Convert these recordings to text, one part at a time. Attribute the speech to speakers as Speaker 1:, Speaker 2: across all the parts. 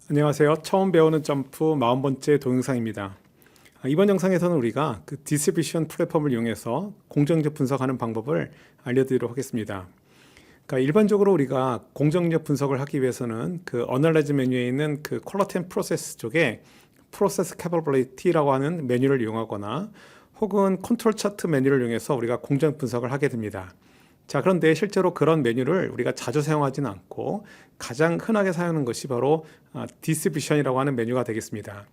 Speaker 1: 안녕하세요. 처음 배우는 점프 40번째 동영상입니다. 이번 영상에서는 우리가 그 디스트리뷰션 플랫폼을 이용해서 공정력 분석하는 방법을 알려드리도록 하겠습니다. 그러니까 일반적으로 우리가 공정력 분석을 하기 위해서는 그 어널라이즈 메뉴에 있는 그 퀄리티 앤 프로세스 쪽에 프로세스 캐퍼블리티라고 하는 메뉴를 이용하거나 혹은 컨트롤 차트 메뉴를 이용해서 우리가 공정 분석을 하게 됩니다. 자, 그런데 실제로 그런 메뉴를 우리가 자주 사용하지는 않고 가장 흔하게 사용하는 것이 바로 디스트리뷰션이라고 하는 메뉴가 되겠습니다.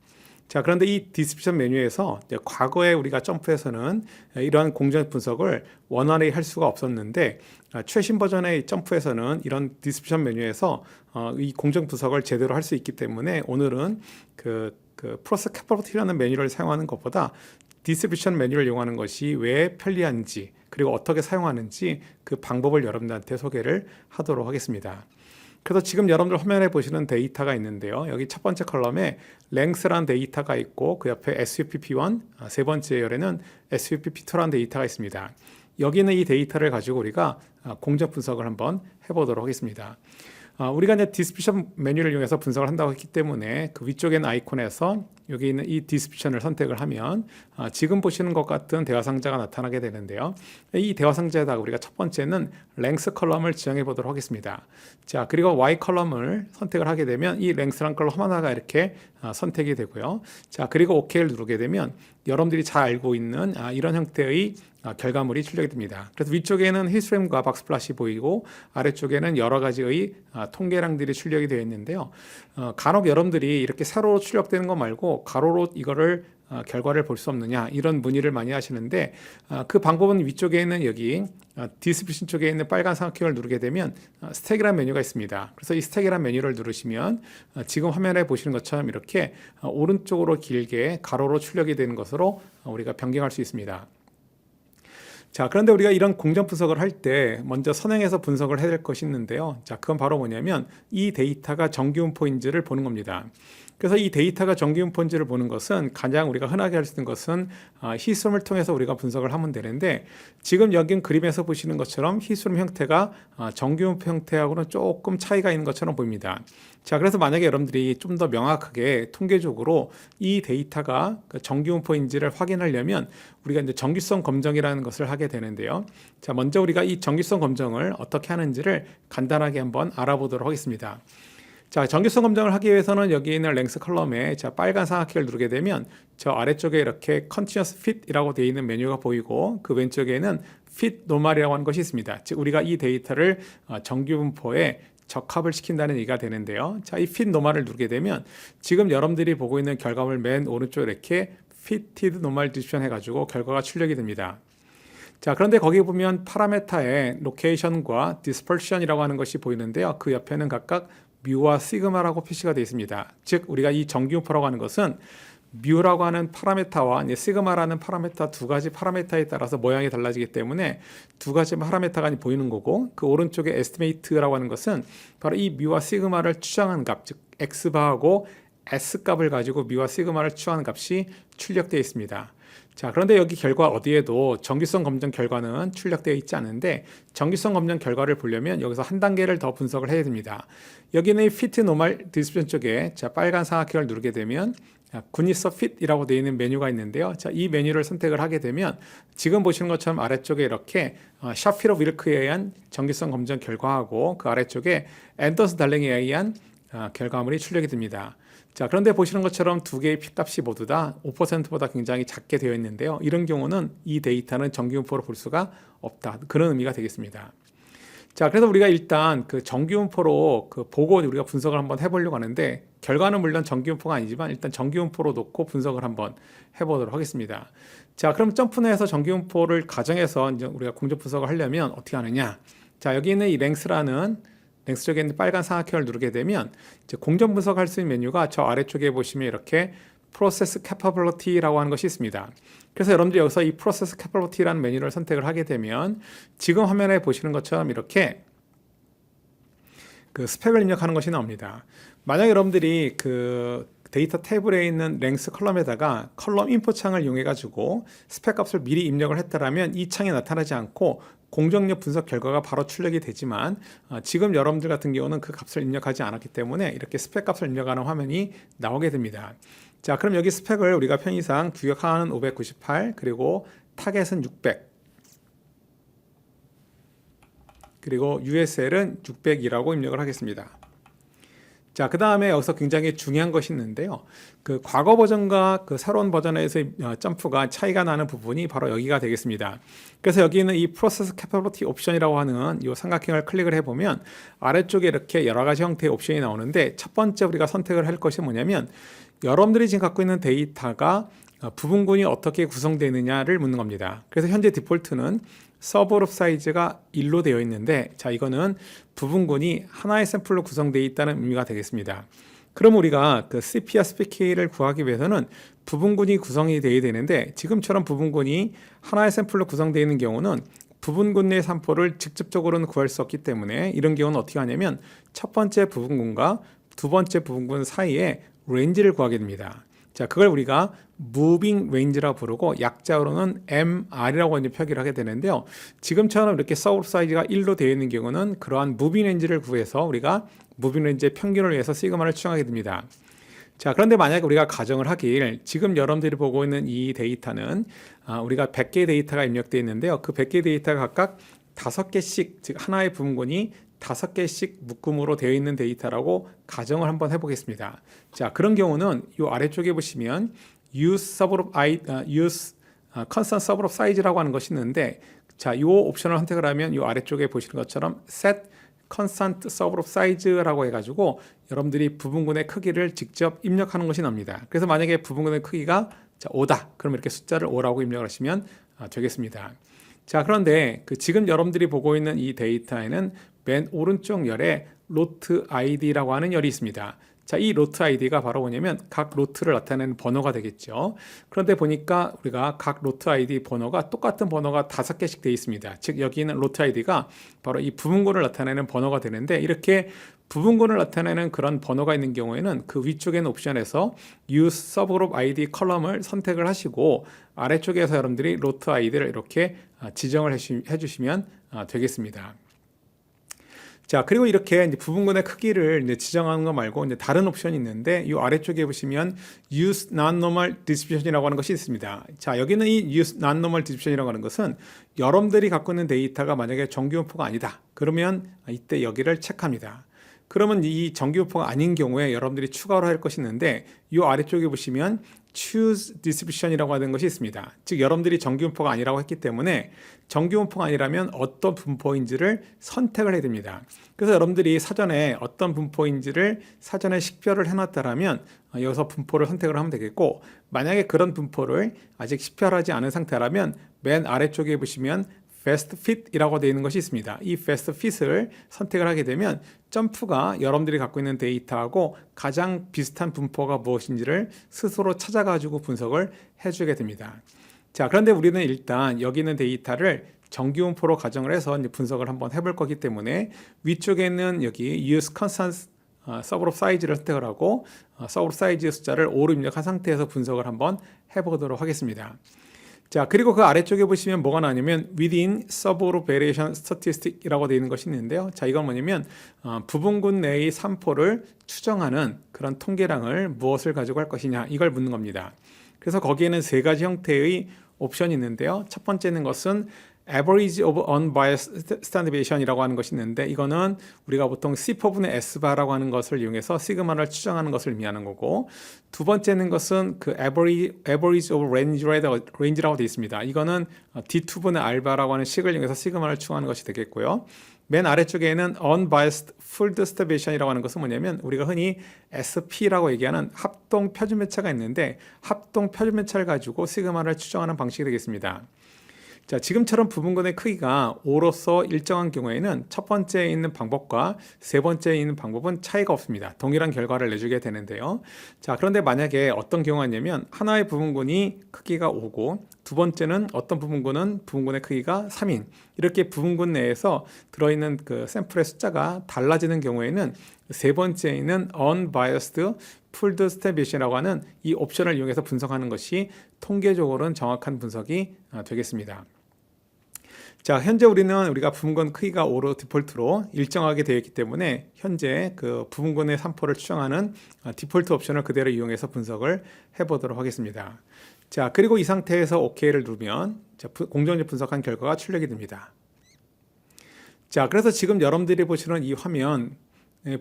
Speaker 1: 자, 그런데 이 디스트리뷰션 메뉴에서 과거에 우리가 점프에서는 이러한 공정 분석을 원활히 할 수가 없었는데 최신 버전의 점프에서는 이런 디스트리뷰션 메뉴에서 이 공정 분석을 제대로 할 수 있기 때문에 오늘은 그 프로세스 캐퍼블리티라는 메뉴를 사용하는 것보다 디스트리뷰션 메뉴를 이용하는 것이 왜 편리한지 그리고 어떻게 사용하는지 그 방법을 여러분들한테 소개를 하도록 하겠습니다. 그래서 지금 여러분들 화면에 보시는 데이터가 있는데요. 여기 첫 번째 컬럼에 랭스라는 데이터가 있고 그 옆에 SUPP1, 세 번째 열에는 SUPP2라는 데이터가 있습니다. 여기는 이 데이터를 가지고 우리가 공정 분석을 한번 해보도록 하겠습니다. 우리가 이제 디스트리뷰션 메뉴를 이용해서 분석을 한다고 했기 때문에 그 위쪽에 있는 아이콘에서 여기 있는 이 디스트리뷰션을 선택을 하면 지금 보시는 것 같은 대화 상자가 나타나게 되는데요. 이 대화 상자에다가 우리가 첫 번째는 랭스 컬럼을 지정해 보도록 하겠습니다. 자, 그리고 Y 컬럼을 선택을 하게 되면 이 랭스란 컬럼 하나가 이렇게 선택이 되고요. 자, 그리고 OK를 누르게 되면 여러분들이 잘 알고 있는 이런 형태의 결과물이 출력이 됩니다. 그래서 위쪽에는 히스토그램과 박스플랫이 보이고 아래쪽에는 여러 가지의 통계량들이 출력이 되어 있는데요. 간혹 여러분들이 이렇게 세로로 출력되는 것 말고 가로로 이거를 결과를 볼 수 없느냐 이런 문의를 많이 하시는데 그 방법은 위쪽에 있는 여기 디스트리뷰션 쪽에 있는 빨간 삼각형을 누르게 되면 스택이라는 메뉴가 있습니다. 그래서 이 스택이라는 메뉴를 누르시면 지금 화면에 보시는 것처럼 이렇게 오른쪽으로 길게 가로로 출력이 되는 것으로 우리가 변경할 수 있습니다. 자, 그런데 우리가 이런 공정 분석을 할 때 먼저 선행해서 분석을 해야 될 것이 있는데요. 자, 그건 바로 뭐냐면 이 데이터가 정기분포인지를 보는 겁니다. 그래서 이 데이터가 정기분포인지를 보는 것은 가장 우리가 흔하게 할 수 있는 것은 히스토그램을 통해서 우리가 분석을 하면 되는데 지금 여기 그림에서 보시는 것처럼 히스토그램 형태가 정기분포 형태하고는 조금 차이가 있는 것처럼 보입니다. 자, 그래서 만약에 여러분들이 좀 더 명확하게 통계적으로 이 데이터가 정기분포인지를 확인하려면 우리가 이제 정기성 검정이라는 것을 하게 되는데요. 자, 먼저 우리가 이 정기성 검정을 어떻게 하는지를 간단하게 한번 알아보도록 하겠습니다. 자, 정기성 검정을 하기 위해서는 여기 있는 랭스 컬럼에 빨간 삼각형을 누르게 되면 저 아래쪽에 이렇게 Continuous Fit이라고 되어 있는 메뉴가 보이고 그 왼쪽에는 Fit Normal이라고 하는 것이 있습니다. 즉 우리가 이 데이터를 정기분포에 적합을 시킨다는 얘기가 되는데요. 자, 이 Fit Normal을 누르게 되면 지금 여러분들이 보고 있는 결과물 맨 오른쪽 이렇게 Fitted Normal Distribution 해가지고 결과가 출력이 됩니다. 자, 그런데 거기 보면 파라메타에 로케이션과 디스퍼션이라고 하는 것이 보이는데요. 그 옆에는 각각 뮤와 시그마라고 표시가 되어 있습니다. 즉 우리가 이 정기분포라고 하는 것은 뮤라고 하는 파라메타와 시그마라는 파라메타 두 가지 파라메타에 따라서 모양이 달라지기 때문에 두 가지 파라메타가 보이는 거고 그 오른쪽에 에스티메이트라고 하는 것은 바로 이 뮤와 시그마를 추정한 값, 즉 X바하고 S값을 가지고 뮤와 시그마를 추정한 값이 출력되어 있습니다. 자, 그런데 여기 결과 어디에도 정기성 검정 결과는 출력되어 있지 않은데 정기성 검정 결과를 보려면 여기서 한 단계를 더 분석을 해야 됩니다. 여기는 Fit Normal Distribution 쪽에 빨간 삼각형을 누르게 되면 Goodness of Fit이라고 되어 있는 메뉴가 있는데요. 자, 이 메뉴를 선택을 하게 되면 지금 보시는 것처럼 아래쪽에 이렇게 샤피로 윌크에 의한 정기성 검정 결과하고 그 아래쪽에 앤더슨 달링에 의한 결과물이 출력이 됩니다. 자, 그런데 보시는 것처럼 두 개의 P값이 모두 다 5%보다 굉장히 작게 되어 있는데요. 이런 경우는 이 데이터는 정기분포로 볼 수가 없다. 그런 의미가 되겠습니다. 자, 그래서 우리가 일단 그 정기분포로 보고 우리가 분석을 한번 해보려고 하는데 결과는 물론 정기분포가 아니지만 일단 정기분포로 놓고 분석을 한번 해보도록 하겠습니다. 자, 그럼 점프 내에서 정기분포를 가정해서 이제 우리가 공정 분석을 하려면 어떻게 하느냐? 자, 여기 있는 이 랭스 쪽에 있는 빨간 삼각형을 누르게 되면 이제 공정 분석할 수 있는 메뉴가 저 아래쪽에 보시면 이렇게 Process Capability라고 하는 것이 있습니다. 그래서 여러분들이 여기서 이 Process Capability라는 메뉴를 선택을 하게 되면 지금 화면에 보시는 것처럼 이렇게 그 스펙을 입력하는 것이 나옵니다. 만약 여러분들이 그 데이터 테이블에 있는 랭스 컬럼에다가 컬럼 인포 창을 이용해 가지고 스펙 값을 미리 입력을 했다라면 이 창에 나타나지 않고 공정력 분석 결과가 바로 출력이 되지만 지금 여러분들 같은 경우는 그 값을 입력하지 않았기 때문에 이렇게 스펙 값을 입력하는 화면이 나오게 됩니다. 자, 그럼 여기 스펙을 우리가 편의상 규격하는 598 그리고 타겟은 600 그리고 USL은 600이라고 입력을 하겠습니다. 자, 그 다음에 여기서 굉장히 중요한 것이 있는데요. 그 과거 버전과 그 새로운 버전에서의 점프가 차이가 나는 부분이 바로 여기가 되겠습니다. 그래서 여기는 이 프로세스 캐퍼블리티 옵션이라고 하는 이 삼각형을 클릭을 해보면 아래쪽에 이렇게 여러 가지 형태의 옵션이 나오는데 첫 번째 우리가 선택을 할 것이 뭐냐면 여러분들이 지금 갖고 있는 데이터가 부분군이 어떻게 구성되느냐를 묻는 겁니다. 그래서 현재 디폴트는 서브그룹 사이즈가 1로 되어 있는데 자, 이거는 부분군이 하나의 샘플로 구성되어 있다는 의미가 되겠습니다. 그럼 우리가 그 CPR 스펙키를 구하기 위해서는 부분군이 구성이 되어야 되는데 지금처럼 부분군이 하나의 샘플로 구성되어 있는 경우는 부분군 내 샘플을 직접적으로는 구할 수 없기 때문에 이런 경우는 어떻게 하냐면 첫 번째 부분군과 두 번째 부분군 사이에 레인지를 구하게 됩니다. 자, 그걸 우리가 Moving Range라고 부르고 약자로는 MR이라고 이제 표기를 하게 되는데요. 지금처럼 이렇게 서브그룹 사이즈가 1로 되어 있는 경우는 그러한 Moving Range를 구해서 우리가 Moving Range의 평균을 위해서 시그마를 추정하게 됩니다. 자, 그런데 만약에 우리가 가정을 하길 지금 여러분들이 보고 있는 이 데이터는 우리가 100개의 데이터가 입력되어 있는데요. 그 100개의 데이터가 각각 5개씩 즉 하나의 부분군이 5개씩 묶음으로 되어 있는 데이터라고 가정을 한번 해보겠습니다. 자, 그런 경우는 이 아래쪽에 보시면 use constant subgroup size라고 하는 것이 있는데 자, 이 옵션을 선택을 하면 이 아래쪽에 보시는 것처럼 set constant subgroup size라고 해가지고 여러분들이 부분군의 크기를 직접 입력하는 것이 나옵니다. 그래서 만약에 부분군의 크기가 5다. 그럼 이렇게 숫자를 5라고 입력을 하시면 되겠습니다. 자, 그런데 지금 여러분들이 보고 있는 이 데이터에는 맨 오른쪽 열에 로트 ID라고 하는 열이 있습니다. 자, 이 로트 ID가 바로 뭐냐면 각 로트를 나타내는 번호가 되겠죠. 그런데 보니까 우리가 각 로트 ID 번호가 똑같은 번호가 5개씩 되어 있습니다. 즉 여기는 로트 ID가 바로 이 부분군을 나타내는 번호가 되는데 이렇게 부분군을 나타내는 그런 번호가 있는 경우에는 그 위쪽에 있는 옵션에서 Use Subgroup ID 컬럼을 선택을 하시고 아래쪽에서 여러분들이 로트 ID를 이렇게 지정을 해주시면 되겠습니다. 자, 그리고 이렇게 이제 부분군의 크기를 이제 지정하는 거 말고 이제 다른 옵션이 있는데 이 아래쪽에 보시면 Use Non-Normal Distribution이라고 하는 것이 있습니다. 자, 여기는 이 Use Non-Normal Distribution이라고 하는 것은 여러분들이 갖고 있는 데이터가 만약에 정규분포가 아니다. 그러면 이때 여기를 체크합니다. 그러면 이 정규분포가 아닌 경우에 여러분들이 추가로 할 것이 있는데 이 아래쪽에 보시면 Choose Distribution이라고 하는 것이 있습니다. 즉 여러분들이 정규분포가 아니라고 했기 때문에 정규분포가 아니라면 어떤 분포인지를 선택을 해야 됩니다. 그래서 여러분들이 사전에 어떤 분포인지를 사전에 식별을 해놨다라면 여기서 분포를 선택을 하면 되겠고 만약에 그런 분포를 아직 식별하지 않은 상태라면 맨 아래쪽에 보시면 Fast Fit이라고 되어 있는 것이 있습니다. 이 Fast Fit을 선택을 하게 되면 점프가 여러분들이 갖고 있는 데이터하고 가장 비슷한 분포가 무엇인지를 스스로 찾아가지고 분석을 해주게 됩니다. 자, 그런데 우리는 일단 여기 있는 데이터를 정규분포로 가정을 해서 이제 분석을 한번 해볼 거기 때문에 위쪽에 있는 여기 Use Constant Subgroup Size를 선택을 하고 Subgroup Size의 숫자를 5로 입력한 상태에서 분석을 한번 해보도록 하겠습니다. 자, 그리고 그 아래쪽에 보시면 뭐가 나냐면 Within Subgroup Variation Statistic이라고 되어 있는 것이 있는데요. 자, 이건 뭐냐면 부분군 내의 산포를 추정하는 그런 통계량을 무엇을 가지고 할 것이냐 이걸 묻는 겁니다. 그래서 거기에는 세 가지 형태의 옵션이 있는데요. 첫 번째는 것은 Average of Unbiased Standard Deviation이라고 하는 것이 있는데 이거는 우리가 보통 C/분의 S바라고 하는 것을 이용해서 시그마를 추정하는 것을 의미하는 거고 두 번째는 것은 그 Average of Range라고 되어 있습니다. 이거는 D2분의 알바라고 하는 식을 이용해서 시그마를 추정하는 것이 되겠고요. 맨 아래쪽에는 Unbiased Fold Distribution이라고 하는 것은 뭐냐면 우리가 흔히 SP라고 얘기하는 합동 표준 매차가 있는데 합동 표준 매차를 가지고 시그마를 추정하는 방식이 되겠습니다. 자, 지금처럼 부분군의 크기가 5로서 일정한 경우에는 첫 번째에 있는 방법과 세 번째에 있는 방법은 차이가 없습니다. 동일한 결과를 내주게 되는데요. 자, 그런데 만약에 어떤 경우가 있냐면 하나의 부분군이 크기가 5고 두 번째는 어떤 부분군은 부분군의 크기가 3인 이렇게 부분군 내에서 들어있는 그 샘플의 숫자가 달라지는 경우에는 세 번째는 unbiased pooled distribution이라고 하는 이 옵션을 이용해서 분석하는 것이 통계적으로는 정확한 분석이 되겠습니다. 자, 현재 우리가 부분권 크기가 5로 디폴트로 일정하게 되어 있기 때문에 현재 그 부분권의 산포를 추정하는 디폴트 옵션을 그대로 이용해서 분석을 해보도록 하겠습니다. 자, 그리고 이 상태에서 OK를 누르면 공정률 분석한 결과가 출력이 됩니다. 자, 그래서 지금 여러분들이 보시는 이 화면에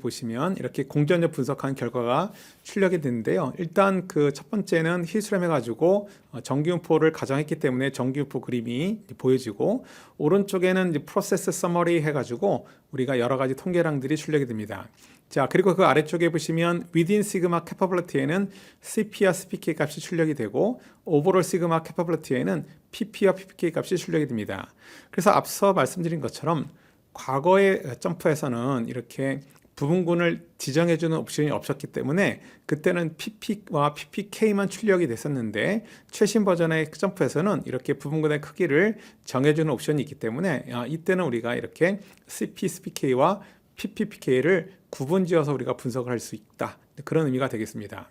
Speaker 1: 보시면 이렇게 공정률 분석한 결과가 출력이 되는데요. 일단 그 첫 번째는 히스토그램 해가지고 정규분포를 가정했기 때문에 정규분포 그림이 보여지고, 오른쪽에는 이제 프로세스 서머리 해가지고 우리가 여러 가지 통계량들이 출력이 됩니다. 자, 그리고 그 아래쪽에 보시면 within sigma capability에는 CP와 CPK 값이 출력이 되고 overall sigma capability에는 PP와 PPK 값이 출력이 됩니다. 그래서 앞서 말씀드린 것처럼 과거의 점프에서는 이렇게 부분군을 지정해주는 옵션이 없었기 때문에 그때는 PP와 PPK만 출력이 됐었는데, 최신 버전의 점프에서는 이렇게 부분군의 크기를 정해주는 옵션이 있기 때문에 이때는 우리가 이렇게 CP, CPK와 PPPK를 구분지어서 우리가 분석을 할 수 있다, 그런 의미가 되겠습니다.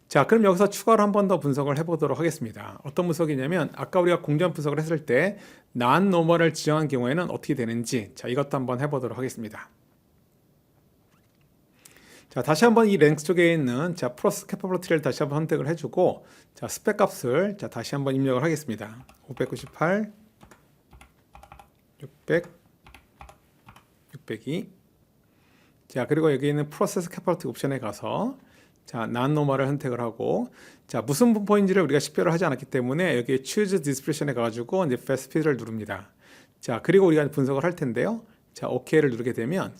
Speaker 1: 자, 그럼 여기서 추가로 한 번 더 분석을 해보도록 하겠습니다. 어떤 분석이냐면 아까 우리가 공정 분석을 했을 때 non-normal을 지정한 경우에는 어떻게 되는지, 자, 이것도 한번 해보도록 하겠습니다. 자, 다시 한번 이 랭스 쪽에 있는 프로세스 캐퍼블리티를 다시 한번 선택을 해주고, 자, 스펙 값을 다시 한번 입력을 하겠습니다. 598, 600, 602. 자, 그리고 여기 있는 프로세스 캐퍼블리티 옵션에 가서 자, non-normal을 선택을 하고, 자, 무슨 분포인지를 우리가 식별을 하지 않았기 때문에 여기 choose distribution에 가가지고 이제 fast feed를 누릅니다. 자, 그리고 우리가 분석을 할 텐데요. 자, OK를 누르게 되면,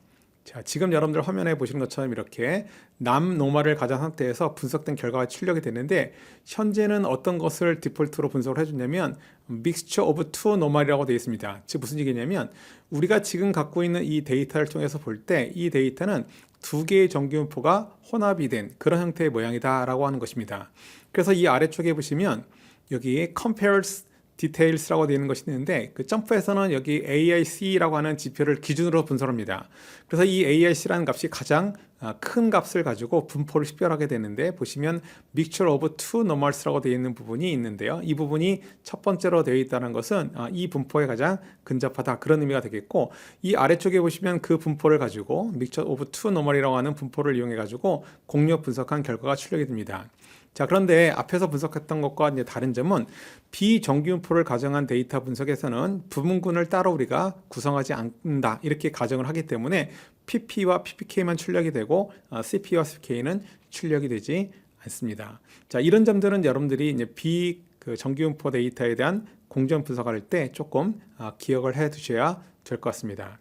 Speaker 1: 자, 지금 여러분들 화면에 보시는 것처럼 이렇게 non-normal을 가진 상태에서 분석된 결과가 출력이 되는데, 현재는 어떤 것을 디폴트로 분석을 해주냐면 mixture of two normal이라고 되어 있습니다. 즉 무슨 얘기냐면 우리가 지금 갖고 있는 이 데이터를 통해서 볼 때 이 데이터는 두 개의 정규분포가 혼합이 된 그런 형태의 모양이다 라고 하는 것입니다. 그래서 이 아래쪽에 보시면 여기 compares details라고 되어 있는 것이 있는데, 그 점프에서는 여기 AIC라고 하는 지표를 기준으로 분석합니다. 그래서 이 AIC라는 값이 가장 큰 값을 가지고 분포를 식별하게 되는데, 보시면 mixture of two normals라고 되어 있는 부분이 있는데요. 이 부분이 첫 번째로 되어 있다는 것은 이 분포에 가장 근접하다, 그런 의미가 되겠고, 이 아래쪽에 보시면 그 분포를 가지고 mixture of two normal이라고 하는 분포를 이용해 가지고 공력 분석한 결과가 출력이 됩니다. 자, 그런데 앞에서 분석했던 것과 이제 다른 점은 비정규분포를 가정한 데이터 분석에서는 부분군을 따로 우리가 구성하지 않는다, 이렇게 가정을 하기 때문에 PP와 PPK만 출력이 되고 CP와 CPK는 출력이 되지 않습니다. 자, 이런 점들은 여러분들이 이제 비정규분포 데이터에 대한 공정 분석할 때 조금 기억을 해 두셔야 될 것 같습니다.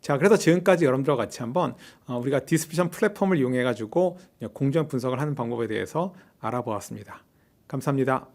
Speaker 1: 자, 그래서 지금까지 여러분들과 같이 한번 우리가 디스트리뷰션 플랫폼을 이용해 가지고 공정 분석을 하는 방법에 대해서 알아보았습니다. 감사합니다.